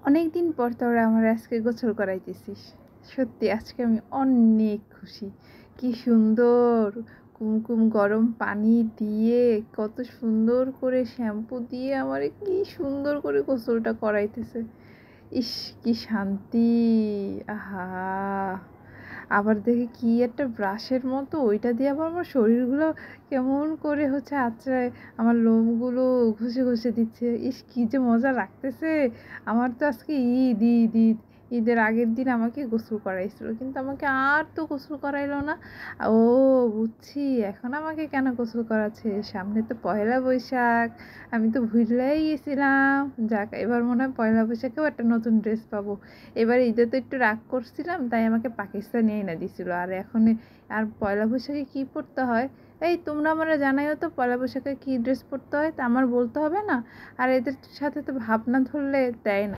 অনেক দিন পর তোরা আমার আজকে গোসল করাইতেছিস। সত্যি আজকে আমি অনেক খুশি। কি সুন্দর কুমকুম গরম পানি দিয়ে কত সুন্দর করে শ্যাম্পু দিয়ে আমারে কি সুন্দর করে গোসলটা করাইতেছে। ইস, কি শান্তি! আহা! আবার দেখি কি একটা ব্রাশের মতো ওইটা দিয়ে আবার আমার শরীরগুলো কেমন করে আঁচড়ায়, আমার লোমগুলো ঘষে ঘষে দিচ্ছে। ইস, কি যে মজা লাগতেছে! আমার তো আজকে ঈদ ঈদ ঈদ ঈদের আগের দিন আমাকে গোসল করাইছিল, কিন্তু আমাকে আর তো গোসল করাইলো না। ও, বুঝছি এখন আমাকে কেন গোসল করাচ্ছে। সামনে তো পয়লা বৈশাখ, আমি তো ভুলেই গেছিলাম। যাক, এবার মনে হয় পয়লা বৈশাখেও একটা নতুন ড্রেস পাবো। এবার ঈদে তো একটু রাগ করছিলাম, তাই আমাকে পাকিস্তানি এনে দিছিল। আর এখন আর পয়লা বৈশাখে কী পরতে হয়, এই তোমরা আমরা জানাইও তো পয়লা বৈশাখে কী ড্রেস পরতে হয়, তা আমার বলতে হবে না? আর এদের সাথে তো ভাবনা ধরলে দেয় না।